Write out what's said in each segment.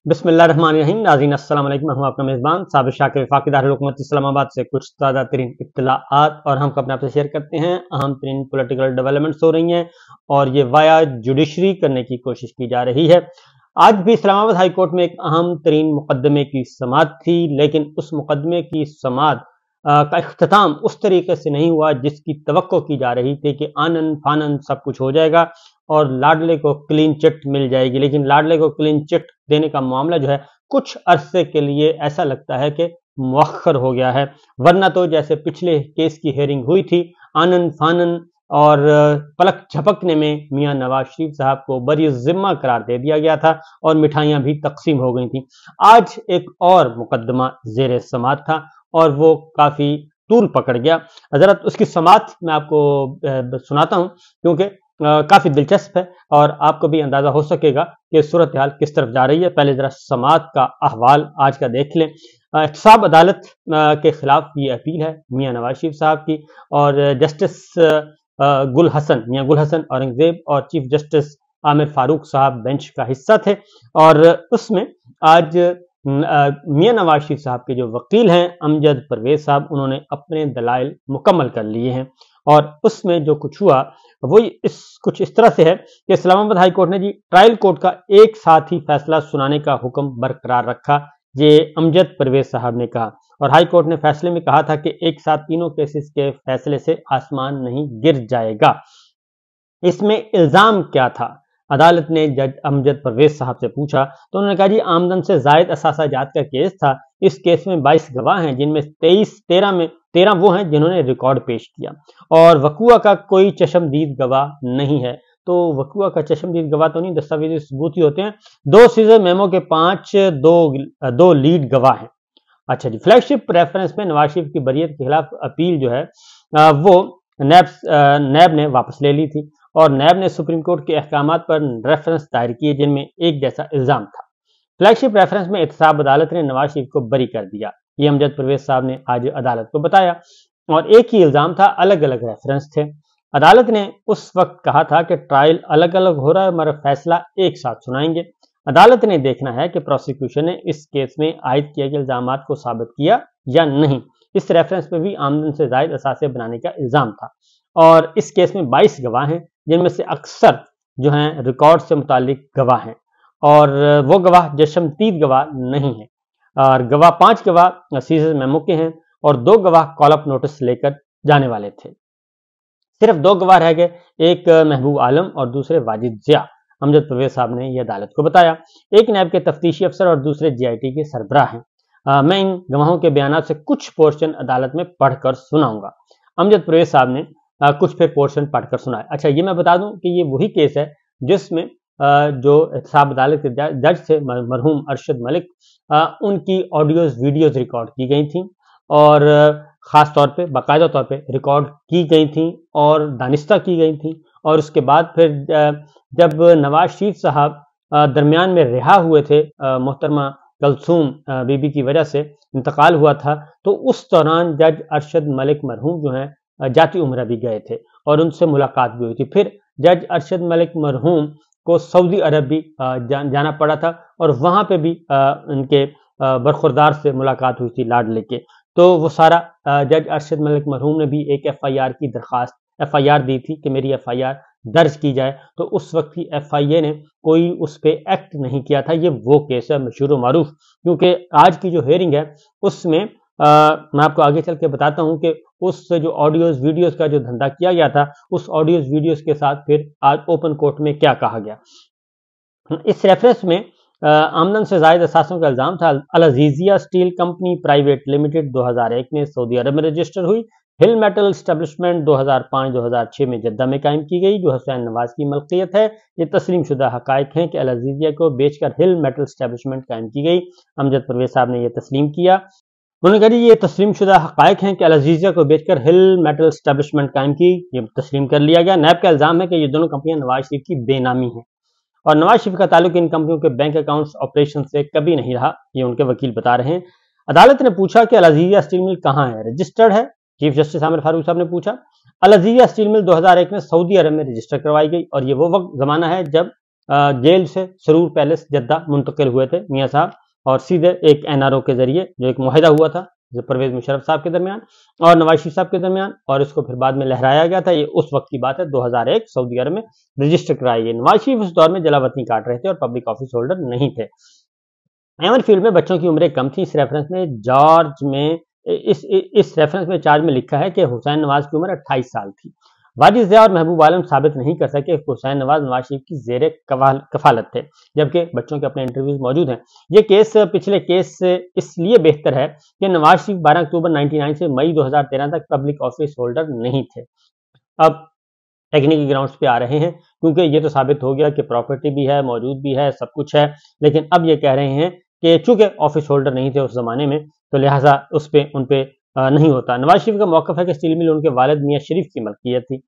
बिस्मिल्लाहिर्रहमानिर्रहीम। नाज़रीन अस्सलाम वालेकुम। मैं हूं आपका मेज़बान साबिर शाकिर, वफाकी दारुल हुकूमत इस्लामाबाद से कुछ ताज़ा तरीन इत्तलाआत और हम अपने आपसे शेयर करते हैं। अहम तरीन पॉलिटिकल डेवलपमेंट्स हो रही हैं और ये वाया जुडिशरी करने की कोशिश की जा रही है। आज भी इस्लामाबाद हाई कोर्ट में एक अहम तरीन मुकदमे की समाअत थी, लेकिन उस मुकदमे की समाअत का इख्तिताम उस तरीके से नहीं हुआ जिसकी तवक्को की जा रही थी कि आनन फानन सब कुछ हो जाएगा और लाडले को क्लीन चिट मिल जाएगी। लेकिन लाडले को क्लीन चिट देने का मामला जो है कुछ अरसे के लिए ऐसा लगता है कि मुअख्खर हो गया है, वरना तो जैसे पिछले केस की हेयरिंग हुई थी, आनन फानन और पलक झपकने में मियां नवाज शरीफ साहब को बरी जिम्मा करार दे दिया गया था और मिठाइयां भी तकसीम हो गई थी। आज एक और मुकदमा जेर समाअत था और वो काफी तूल पकड़ गया। जरा उसकी समाअत मैं आपको सुनाता हूं क्योंकि काफी दिलचस्प है और आपको भी अंदाजा हो सकेगा कि सूरत हाल किस तरफ जा रही है। पहले जरा समाअत का अहवाल आज का देख लें। एहतसाब अदालत के खिलाफ ये अपील है मियां नवाज शरीफ साहब की और जस्टिस मियां गुल हसन औरंगजेब और चीफ जस्टिस आमिर फारूक साहब बेंच का हिस्सा थे और उसमें आज मियां नवाज शरीफ साहब के जो वकील हैं अमजद परवेज साहब, उन्होंने अपने दलाइल मुकम्मल कर लिए हैं और उसमें जो कुछ हुआ वो कुछ इस तरह से है कि इस्लामाबाद हाई कोर्ट ने जी ट्रायल कोर्ट का एक साथ ही फैसला सुनाने का हुक्म बरकरार रखा, ये अमजद परवेज साहब ने कहा। और हाई कोर्ट ने फैसले में कहा था कि एक साथ तीनों केसेस के फैसले से आसमान नहीं गिर जाएगा। इसमें इल्जाम क्या था? अदालत ने जज अमजद परवेज साहब से पूछा तो उन्होंने कहा जी आमदन से जायद असासा जात का केस था। इस केस में 22 गवाह हैं जिनमें 13 वो हैं जिन्होंने रिकॉर्ड पेश किया और वकुआ का कोई चशमदीद गवाह नहीं है। तो वकुआ का चशमदीद गवाह तो नहीं, दस्तावेजी सबूत ही होते हैं। 2 सीजर मेमो के 5 दो लीड गवाह हैं। अच्छा जी, फ्लैगशिप रेफरेंस में नवाज शरीफ की बरियत के खिलाफ अपील जो है वो नैब ने वापस ले ली थी और नैब ने सुप्रीम कोर्ट के अहकामात पर रेफरेंस दायर किए जिनमें एक जैसा इल्जाम था। फ्लैगशिप रेफरेंस में एहतसाब अदालत ने नवाज शरीफ को बरी कर दिया, ये अमजद परवेज साहब ने आज अदालत को बताया और एक ही इल्जाम था, अलग अलग रेफरेंस थे। अदालत ने उस वक्त कहा था कि ट्रायल अलग अलग हो रहा है मगर फैसला एक साथ सुनाएंगे। अदालत ने देखना है कि प्रोसिक्यूशन ने इस केस में आयद किए गए इल्जाम को साबित किया या नहीं। इस रेफरेंस में भी आमदन से जायद असासे बनाने का इल्जाम था और इस केस में 22 गवाह हैं जिनमें से अक्सर जो हैं रिकॉर्ड से मुतालिक गवाह हैं और वो गवाह जशमदीद गवाह नहीं है और गवाह 5 गवाह सीजर मेमो के हैं और 2 गवाह कॉल अप नोटिस लेकर जाने वाले थे। सिर्फ 2 गवाह रह गए, एक महबूब आलम और दूसरे वाजिद जिया। अमजद परवेज साहब ने यह अदालत को बताया। एक नैब के तफ्तीशी अफसर और दूसरे जीआईटी के सरबराह हैं। मैं इन गवाहों के बयान से कुछ पोर्शन अदालत में पढ़कर सुनाऊंगा। अमजद परवेज साहब ने कुछ फिर पोर्शन पढ़कर सुनाया। अच्छा, ये मैं बता दूं कि ये वही केस है जिसमें जो एहतसाब अदालत के जज थे मरहूम अरशद मलिक, उनकी ऑडियोज वीडियोज रिकॉर्ड की गई थी और ख़ास तौर पे बाकायदा तौर पे रिकॉर्ड की गई थी और दानिस्ता की गई थी और उसके बाद फिर जब नवाज शरीफ साहब दरमियान में रिहा हुए थे, मोहतरमा कलसूम बीबी की वजह से इंतकाल हुआ था, तो उस दौरान जज अरशद मलिक मरहूम जो हैं जाती उम्र भी गए थे और उनसे मुलाकात भी हुई थी। फिर जज अरशद मलिक मरहूम को सऊदी अरब भी जाना पड़ा था और वहाँ पे भी उनके बरखुरदार से मुलाकात हुई थी लाडले के। तो वो सारा जज अरशद मलिक मरहूम ने भी एक एफआईआर की दरखास्त एफआईआर दी थी कि मेरी एफआईआर दर्ज की जाए, तो उस वक्त की एफआईए ने कोई उस पर एक्ट नहीं किया था। ये वो केस है मशहूर व मारूफ, क्योंकि आज की जो हेयरिंग है उसमें मैं आपको आगे चल के बताता हूं कि उस जो ऑडियोज वीडियोज का जो धंधा किया गया था उस ऑडियोज वीडियोज के साथ फिर आज ओपन कोर्ट में क्या कहा गया। इस रेफरेंस में आमदन से जायद असासों का इल्जाम था। Al Azizia steel company private limited 2001 में सऊदी अरब में रजिस्टर हुई। हिल मेटल एस्टेब्लिशमेंट 2005-2006 में जद्दा में कायम की गई जो हुसैन नवाज की मलकियत है। ये तस्लीम शुदा हकायक हैं कि अल अजीजिया को बेचकर हिल मेटल एस्टेब्लिशमेंट कायम की गई। अमजद परवेज साहब ने यह तस्लीम किया। उन्होंने कहा ये तस्लीम शुदा हकायक हैं कि अल अजीजिया को बेचकर हिल मेटल एस्टेब्लिशमेंट कायम की, ये तस्लीम कर लिया गया। नैब का इल्जाम है कि ये दोनों कंपनियां नवाज शरीफ की बेनामी हैं और नवाज शरीफ का ताल्लुक इन कंपनियों के बैंक अकाउंट्स ऑपरेशन से कभी नहीं रहा, ये उनके वकील बता रहे हैं। अदालत ने पूछा कि अल अजीजिया स्टील मिल कहाँ है, रजिस्टर्ड है? चीफ जस्टिस आमिर फारूक साहब ने पूछा। अल अजीजिया स्टील मिल 2001 में सऊदी अरब में रजिस्टर करवाई गई और ये वो वक्त जमाना है जब जेल से सरूर पैलेस जद्दा मुंतकिल हुए थे मियाँ साहब, और सीधे एक NRO के जरिए जो एक मुआहिदा हुआ था परवेज मुशर्रफ साहब के दरमियान और नवाज शरीफ साहब के दरमियान, और इसको फिर बाद में लहराया गया था। ये उस वक्त की बात है, 2001 सऊदी अरब में रजिस्टर कराई गई। नवाज शरीफ उस दौर में जलावतनी काट रहे थे और पब्लिक ऑफिस होल्डर नहीं थे। एमन फील्ड में बच्चों की उम्रें कम थी। इस रेफरेंस में चार्ज में लिखा है कि हुसैन नवाज की उम्र 28 साल थी। वाजिद ज़िया और महबूब आलम साबित नहीं कर सके कि हुसैन नवाज शरीफ की ज़ेरे कफालत थे, जबकि बच्चों के अपने इंटरव्यूज मौजूद हैं। ये केस पिछले केस से इसलिए बेहतर है कि नवाज शरीफ 12 अक्टूबर 1999 से मई 2013 तक पब्लिक ऑफिस होल्डर नहीं थे। अब टेक्निकल ग्राउंड्स पे आ रहे हैं, क्योंकि ये तो साबित हो गया कि प्रॉपर्टी भी है, मौजूद भी है, सब कुछ है, लेकिन अब ये कह रहे हैं कि चूंकि ऑफिस होल्डर नहीं थे उस जमाने में, तो लिहाजा उन पे नहीं होता। नवाज शरीफ का मौक़िफ़ है कि स्टील मिल उनके वालिद मियाँ शरीफ की मलकियत थी,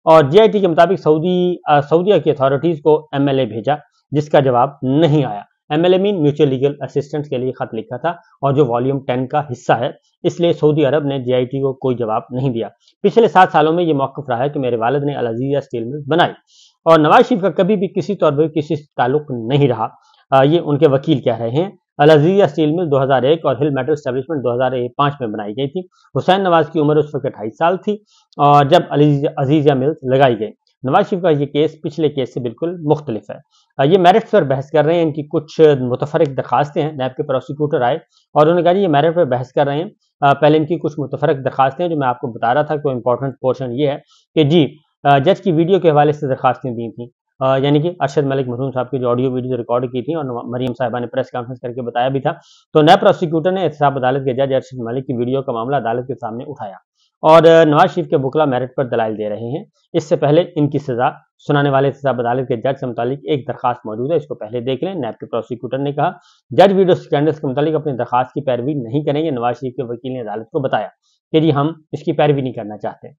और GIT के मुताबिक सऊदीया की अथॉरिटीज़ को MLA भेजा, जिसका जवाब नहीं आया। MLA mean mutual legal assistance के लिए खत लिखा था, और जो वॉल्यूम 10 का हिस्सा है, इसलिए सऊदी अरब ने GIT को कोई जवाब नहीं दिया। पिछले 7 सालों में ये मौक़िफ़ रहा है कि मेरे वालिद ने अल अज़ीज़िया स्टील मिल बनाई, और नवाज शरीफ का कभी भी किसी तौर पर किसी से ताल्लुक नहीं रहा। ये उनके वकील कह रहे हैं। अल अज़ीज़िया स्टील मिल 2001 और हिल मेटल एस्टेब्लिशमेंट 2005 में बनाई गई थी। हुसैन नवाज की उम्र उस वक्त 28 साल थी और जब अज़ीज़िया मिल्स लगाई गई। नवाज शरीफ का ये केस पिछले केस से बिल्कुल मुख्तलिफ है। ये मेरिट्स पर बहस कर रहे हैं। इनकी कुछ मुतफरक दरखास्तें हैं। नैब के प्रोसिक्यूटर आए और उन्होंने कहा जी ये मेरिट पर बहस कर रहे हैं। पहले इनकी कुछ मुतफरक दरखास्तें जो मैं आपको बता रहा था, कोई इंपॉर्टेंट पोर्शन ये है कि जी जज की वीडियो के हवाले से दरखास्तें दी थी, यानी कि अरशद मलिक मरहूम साहब की जो ऑडियो वीडियो रिकॉर्ड की थी, और मरीम साहिबा ने प्रेस कॉन्फ्रेंस करके बताया भी था। तो नैब प्रोसिक्यूटर ने एहतसाब अदालत के जज अरशद मलिक की वीडियो का मामला अदालत के सामने उठाया, और नवाज शरीफ के वकला मेरिट पर दलाइल दे रहे हैं। इससे पहले इनकी सजा सुनाने वाले एहतसाब अदालत के जज से मुतालिक एक दरखास्त मौजूद है, इसको पहले देख लें। नैब के प्रोसिक्यूटर ने कहा जज वीडियो स्कैंडल्स के मुतालिक अपनी दरखास्त की पैरवी नहीं करेंगे। नवाज शरीफ के वकील ने अदालत को बताया कि जी हम इसकी पैरवी नहीं करना चाहते।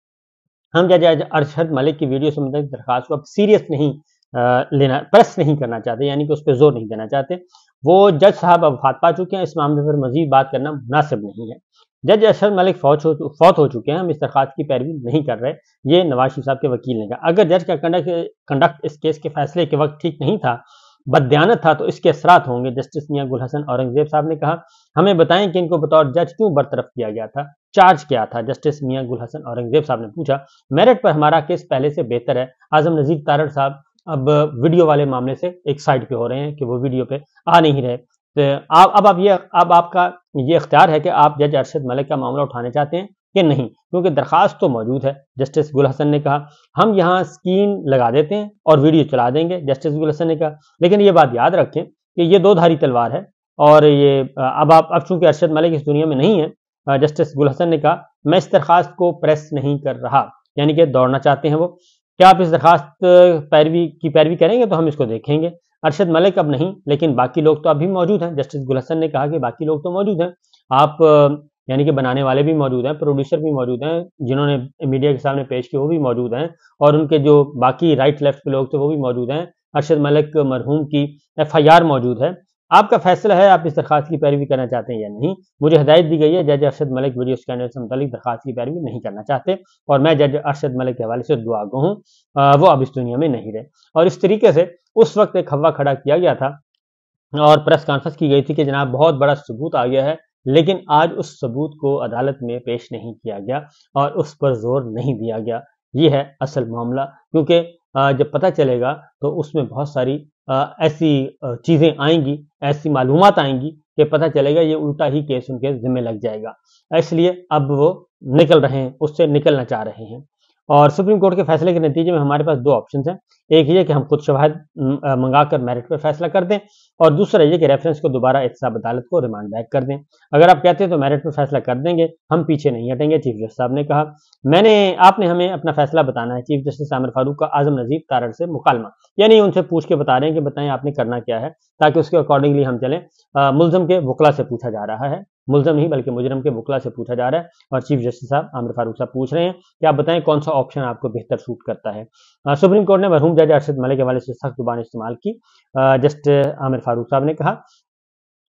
हम जज अरशद मलिक की वीडियो से मुतालिक दरखास्त को अब सीरियस नहीं प्रेस नहीं करना चाहते, यानी कि उस पर जोर नहीं देना चाहते। वो जज साहब अब वफात पा चुके हैं, इस मामले पर मजीद बात करना मुनासिब नहीं है। जज अरशद मलिक फौत हो चुके हैं, हम इस दरखास्त की पैरवी नहीं कर रहे, ये नवाज शरीफ साहब के वकील ने कहा। अगर जज का कंडक्ट इस केस के फैसले के वक्त ठीक नहीं था, बददियानत था, तो इसके असरात होंगे। जस्टिस मियां गुल हसन औरंगजेब साहब ने कहा हमें बताएं कि इनको बतौर जज क्यों बरतरफ किया गया था, चार्ज क्या था। जस्टिस मियां गुल हसन औरंगजेब साहब ने पूछा मेरिट पर हमारा केस पहले से बेहतर है। आजम नजीर तारड़ साहब अब वीडियो वाले मामले से एक साइड पे हो रहे हैं कि वो वीडियो पे आ नहीं रहे। तो अब आपका ये इख्तियार है कि आप जज अरशद मलिक का मामला उठाने चाहते हैं कि नहीं, क्योंकि दरखास्त तो मौजूद है। जस्टिस गुल हसन ने कहा हम यहाँ स्क्रीन लगा देते हैं और वीडियो चला देंगे। जस्टिस गुल हसन ने कहा लेकिन ये बात याद रखें कि ये दो धारी तलवार है, और ये अब चूंकि अरशद मलिक इस दुनिया में नहीं है। जस्टिस गुल हसन ने कहा मैं इस दरखास्त को प्रेस नहीं कर रहा, यानी कि दौड़ना चाहते हैं वो। क्या आप इस दरखास्त पैरवी करेंगे तो हम इसको देखेंगे। अरशद मलिक अब नहीं, लेकिन बाकी लोग तो अभी मौजूद हैं। जस्टिस गुल हसन ने कहा कि बाकी लोग तो मौजूद हैं, आप यानी कि बनाने वाले भी मौजूद हैं, प्रोड्यूसर भी मौजूद हैं, जिन्होंने मीडिया के सामने पेश किए वो भी मौजूद हैं, और उनके जो बाकी राइट लेफ्ट के लोग थे वो भी मौजूद हैं। अरशद मलिक मरहूम की FIR मौजूद है। आपका फैसला है आप इस दरखास्त की पैरवी करना चाहते हैं या नहीं। मुझे हिदायत दी गई है जज अरशद मलिक वीडियो स्कैंडल से मुतालिक दरखास्त की पैरवी नहीं करना चाहते, और मैं जज अरशद मलिक के हवाले से दुआ गो हूँ, वो अब इस दुनिया में नहीं रहे। और इस तरीके से उस वक्त एक हवा खड़ा किया गया था और प्रेस कॉन्फ्रेंस की गई थी कि जनाब बहुत बड़ा सबूत आ गया है, लेकिन आज उस सबूत को अदालत में पेश नहीं किया गया और उस पर जोर नहीं दिया गया। ये है असल मामला, क्योंकि जब पता चलेगा तो उसमें बहुत सारी ऐसी चीज़ें आएंगी, ऐसी मालूमात आएंगी कि पता चलेगा ये उल्टा ही केस उनके जिम्मे लग जाएगा। इसलिए अब वो निकल रहे हैं, उससे निकलना चाह रहे हैं। और सुप्रीम कोर्ट के फैसले के नतीजे में हमारे पास दो ऑप्शन हैं। एक ये कि हम खुद शवाहिद मंगाकर मेरिट पर फैसला कर दें, और दूसरा ये कि रेफरेंस को दोबारा एहतसाब अदालत को रिमांड बैक कर दें। अगर आप कहते हैं तो मेरिट पर फैसला कर देंगे, हम पीछे नहीं हटेंगे। चीफ जस्टिस साहब ने कहा आपने हमें अपना फैसला बताना है। चीफ जस्टिस आमिर फारूक का आजम नजीर तारड़ से मुकालमा, यानी उनसे पूछ के बता रहे हैं कि बताएं आपने करना क्या है, ताकि उसके अकॉर्डिंगली हम चलें। मुल्ज़म के वकला से पूछा जा रहा है, मुल्ज़म नहीं बल्कि मुजरम के वकला से पूछा जा रहा है, और चीफ जस्टिस साहब आमिर फारूक साहब पूछ रहे हैं कि आप बताएं कौन सा ऑप्शन आपको बेहतर सूट करता है। सुप्रीम कोर्ट ने मरहूम जज अरशद मलिक के हवाले से सख्त जुबान इस्तेमाल की। जस्टिस आमिर फारूक साहब ने कहा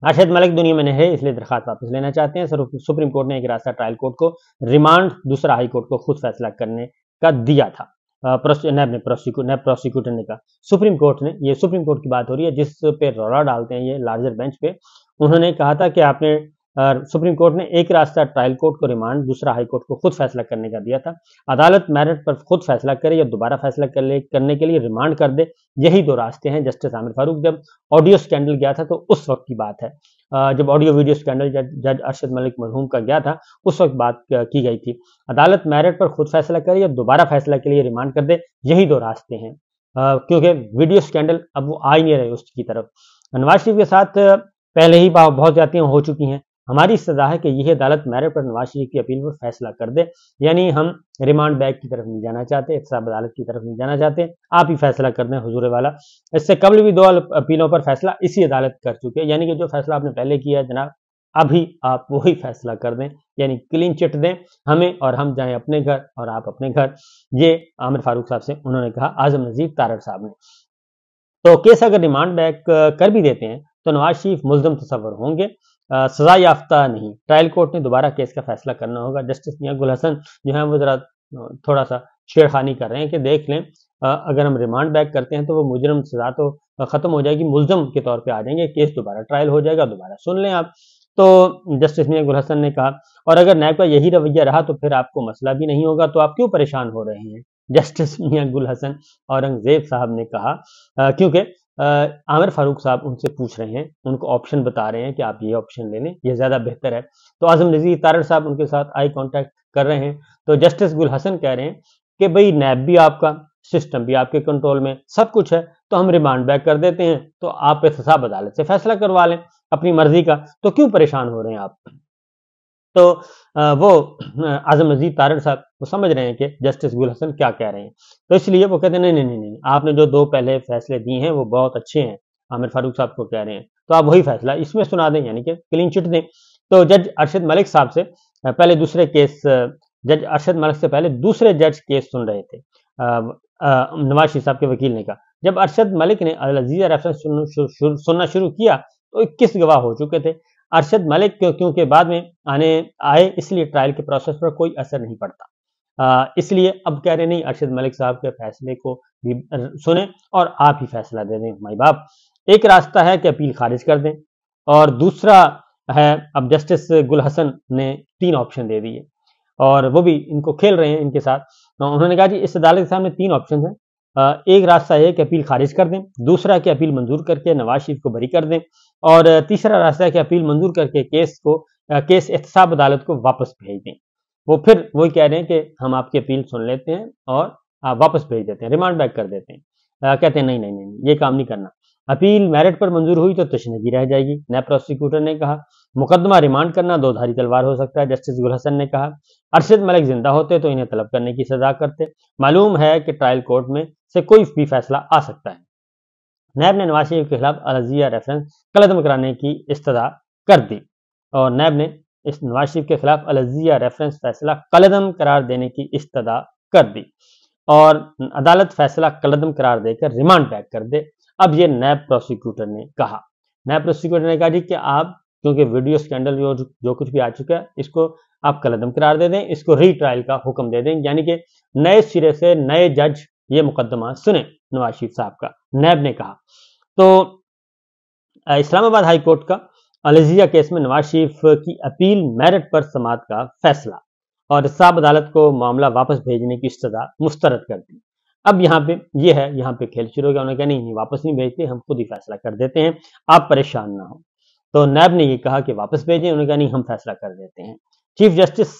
अरशद मलिक दुनिया में नहीं है, इसलिए दरखास्त वापस लेना चाहते हैं। सुप्रीम कोर्ट ने एक रास्ता ट्रायल कोर्ट को, रिमांड दूसरा हाई कोर्ट को खुद फैसला करने का दिया था। नेब प्रोसिक्यूटर ने कहा। सुप्रीम कोर्ट ने, ये सुप्रीम कोर्ट की बात हो रही है जिस पे रौला डालते हैं ये लार्जर बेंच पे, उन्होंने कहा था कि आपने सुप्रीम कोर्ट ने एक रास्ता ट्रायल कोर्ट को रिमांड, दूसरा हाई कोर्ट को खुद फैसला करने का दिया था। अदालत मेरिट पर खुद फैसला करे या दोबारा फैसला करने के लिए रिमांड कर दे, यही दो रास्ते हैं। जस्टिस आमिर फारूक जब ऑडियो स्कैंडल गया था तो उस वक्त की बात है, जब ऑडियो वीडियो स्कैंडल जज अरशद मलिक मरहूम का गया था, उस वक्त बात की गई थी। अदालत मेरिट पर खुद फैसला करे या दोबारा फैसला के लिए रिमांड कर दे, यही दो रास्ते हैं, क्योंकि वीडियो स्कैंडल अब वो आ ही नहीं रहे उसकी तरफ। नवाज शरीफ के साथ पहले ही बहुत ज्यादतियां हो चुकी हैं। हमारी सजा है कि यह अदालत मेरिट पर नवाज शरीफ की अपील पर फैसला कर दे, यानी हम रिमांड बैक की तरफ नहीं जाना चाहते, एहतसाब अदालत की तरफ नहीं जाना चाहते, आप ही फैसला कर दें हुजूर वाला। इससे कबल भी 2 अपीलों पर फैसला इसी अदालत कर चुके हैं, यानी कि जो फैसला आपने पहले किया है जनाब, अभी आप वही फैसला कर दें, यानी क्लीन चिट दें हमें और हम जाएं अपने घर और आप अपने घर। ये आमिर फारूक साहब से उन्होंने कहा, आजम नजीर तारड़ साहब ने। तो केस अगर रिमांड बैक कर भी देते हैं तो नवाज शरीफ मुल्ज़म तस्वर होंगे, सजा याफ्ता नहीं। ट्रायल कोर्ट ने दोबारा केस का फैसला करना होगा। जस्टिस मियां गुल हसन जो है वो जरा थोड़ा सा छेड़खानी कर रहे हैं कि देख लें, अगर हम रिमांड बैक करते हैं तो वो मुजरम सजा तो खत्म हो जाएगी, मुल्ज़म के तौर पे आ जाएंगे, केस दोबारा ट्रायल हो जाएगा, दोबारा सुन लें आप। तो जस्टिस मियां गुल हसन ने कहा, और अगर नैब का यही रवैया रहा तो फिर आपको मसला भी नहीं होगा, तो आप क्यों परेशान हो रहे हैं। जस्टिस मियां गुल हसन औरंगजेब साहब ने कहा, क्योंकि आमिर फारूक साहब उनसे पूछ रहे हैं, उनको ऑप्शन बता रहे हैं कि आप ये ऑप्शन ले लें, ये ज्यादा बेहतर है। तो आजम नजीर तारड़ साहब उनके साथ आई कांटेक्ट कर रहे हैं। तो जस्टिस गुल हसन कह रहे हैं कि भाई नैब भी आपका, सिस्टम भी आपके कंट्रोल में, सब कुछ है, तो हम रिमांड बैक कर देते हैं, तो आप एहतसाब अदालत से फैसला करवा लें अपनी मर्जी का, तो क्यों परेशान हो रहे हैं आप। तो वो आजम नजीर तारड़ साहब वो समझ रहे हैं कि जस्टिस गुल हसन क्या कह रहे हैं, तो इसलिए वो कहते हैं नहीं नहीं नहीं नहीं, आपने जो 2 पहले फैसले दिए हैं वो बहुत अच्छे हैं, आमिर फारूक साहब को कह रहे हैं, तो आप वही फैसला इसमें सुना दें, यानी कि क्लीन चिट दें। तो जज अरशद मलिक साहब से पहले दूसरे केस, जज अरशद मलिक से पहले दूसरे जज केस सुन रहे थे। नवाज शरीफ साहब के वकील ने कहा, जब अरशद मलिक ने अल अज़ीज़ा रेफरेंस सुनना शुरू किया तो 21 गवाह हो चुके थे। अरशद मलिक क्योंकि बाद में आए इसलिए ट्रायल के प्रोसेस पर कोई असर नहीं पड़ता, इसलिए अब कह रहे नहीं, अरशद मलिक साहब के फैसले को भी सुने और आप ही फैसला दे दें माई बाप। एक रास्ता है कि अपील खारिज कर दें और दूसरा है, अब जस्टिस गुल हसन ने 3 ऑप्शन दे दिए और वो भी इनको खेल रहे हैं इनके साथ। तो उन्होंने कहा जी इस अदालत के सामने 3 ऑप्शन है, एक रास्ता है कि अपील खारिज कर दें, दूसरा कि अपील मंजूर करके नवाज शरीफ को बरी कर दें, और तीसरा रास्ता है कि अपील मंजूर करके केस एहतसाब अदालत को वापस भेज दें। वो फिर वही कह रहे हैं कि हम आपकी अपील सुन लेते हैं और वापस भेज देते हैं, रिमांड बैक कर देते हैं। कहते हैं नहीं नहीं नहीं, ये काम नहीं करना, अपील मेरिट पर मंजूर हुई तो तशनीगी रह जाएगी। नैब प्रोसिक्यूटर ने कहा, मुकदमा रिमांड करना 2 धारी तलवार हो सकता है। जस्टिस गुल हसन ने कहा, अरशद मलिक जिंदा होते तो इन्हें तलब करने की सजा करते, मालूम है कि ट्रायल कोर्ट में से कोई भी फैसला आ सकता है। नैब ने नवाज शरीफ के खिलाफ अल अज़ीज़ा रेफरेंस कलअदम कराने की इस्तदा कर दी और नैब ने इस नवाज शरीफ के खिलाफ अल अज़ीज़ा रेफरेंस फैसला कलअदम करार देने की इस्तदा कर दी और अदालत फैसला कलअदम करार देकर रिमांड बैक कर दे। अब ये नैब प्रोसिक्यूटर ने कहा, नैब प्रोसिक्यूटर ने कहा जी कि आप, क्योंकि वीडियो स्कैंडल जो कुछ भी आ चुका है इसको आप कलअदम करार दे दें, इसको रीट्रायल का हुक्म दे दें, यानी कि नए सिरे से नए जज ये मुकदमा सुने नवाज शरीफ साहब का, नैब ने कहा। तो इस्लामाबाद हाई कोर्ट का अल अज़ीज़ा केस में नवाज शरीफ की अपील मेरिट पर समाअत का फैसला और एहतसाब अदालत को मामला वापस भेजने की इस्तदा मुस्तरद कर दी। अब यहाँ पे ये है, यहाँ पे खेल शुरू हो गया। उन्होंने कहा नहीं वापस नहीं भेजते, हम खुद ही फैसला कर देते हैं, आप परेशान ना हो। तो नैब ने ये कहा कि वापस भेजें, उन्होंने कहा नहीं हम फैसला कर देते हैं। चीफ जस्टिस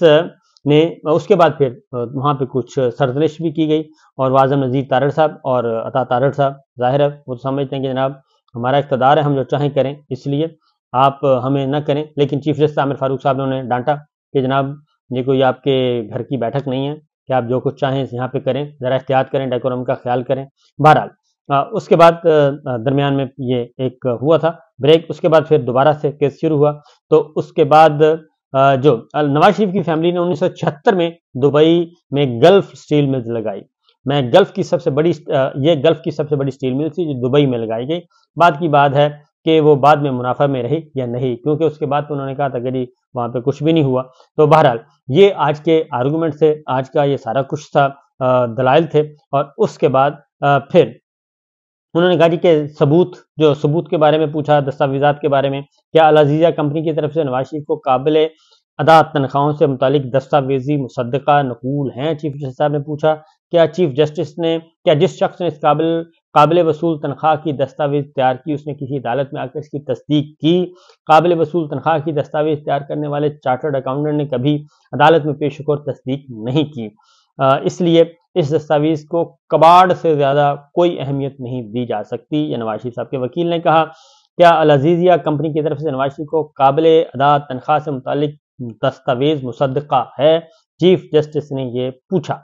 ने उसके बाद फिर वहाँ पे कुछ सरजनिश भी की गई और आजम नजीर तारड़ साहब और अता तारड़ साहब जाहिर है वो समझते हैं कि जनाब हमारा इख्तियार है, हम जो चाहें करें, इसलिए आप हमें न करें। लेकिन चीफ जस्टिस आमिर फारूक साहब ने उन्हें डांटा कि जनाब ये कोई आपके घर की बैठक नहीं है कि आप जो कुछ चाहें यहाँ पे करें, ज़रा एहतियात करें, डेकोरम का ख्याल करें। बहरहाल उसके बाद दरमियान में ये एक हुआ था ब्रेक, उसके बाद फिर दोबारा से केस शुरू हुआ। तो उसके बाद जो नवाज शरीफ की फैमिली ने 1976 में दुबई में गल्फ स्टील मिल्स लगाई। मैं गल्फ की सबसे बड़ी ये गल्फ की सबसे बड़ी स्टील मिल थी जो दुबई में लगाई गई। बात की बात है कि वो बाद में मुनाफा में रही या नहीं, क्योंकि उसके बाद तो उन्होंने कहा था कि वहां पे कुछ भी नहीं हुआ। तो बहरहाल ये आज के आर्गूमेंट से आज का ये सारा कुछ था। دلائل تھے، اور اس کے بعد پھر انہوں نے کہا جی کہ ثبوت کے بارے میں پوچھا، دستاویزات کے بارے میں، کیا العزیزیہ کمپنی کی طرف سے نواز شریف کو قابل ادا تنخواہوں سے متعلق دستاویزی مصدقہ نقول ہیں؟ چیف جسٹس صاحب نے پوچھا کیا جس شخص نے اس قابل وصول تنخواہ کی دستاویز تیار کی اس نے کسی عدالت میں آ کر اس کی تصدیق کی؟ قابل وصول تنخواہ کی دستاویز تیار کرنے والے چارٹرڈ اکاؤنٹنٹ نے کبھی عدالت میں پیش ہو کر تصدیق نہیں کی، اس لیے اس دستاویز کو کباڑ سے زیادہ کوئی اہمیت نہیں دی جا سکتی، یہ نواز شریف صاحب کے وکیل نے کہا۔ کیا العزیزیہ کمپنی کی طرف سے نواز شریف کو قابل ادا تنخواہ سے متعلق دستاویز مصدقہ ہے؟ چیف جسٹس نے یہ پوچھا،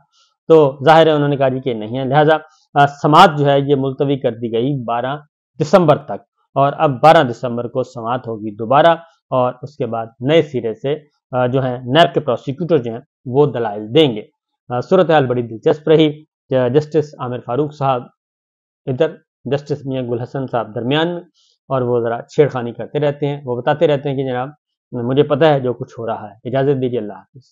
تو ظاہر ہے انہوں نے کہا جی کہ نہیں ہے، لہٰذا سماعت جو ہے یہ ملتوی کر دی گئی 12 دسمبر تک، اور اب 12 دسمبر کو سماعت ہوگی دوبارہ، اور اس کے بعد نئے سرے سے جو ہیں نیب کے پروسیکیوٹر جو ہیں وہ دلائل دیں گے۔ صورتحال بڑی دلچسپ رہی، جسٹس عامر فاروق صاحب ادھر، جسٹس میاں گل حسن صاحب درمیان میں، اور وہ ذرا چھیڑخانی کرتے رہتے ہیں، وہ بتاتے رہتے ہیں کہ جناب مجھے پتہ ہے جو کچھ ہو رہا ہے۔ اجازت دیجیے، اللہ حافظ۔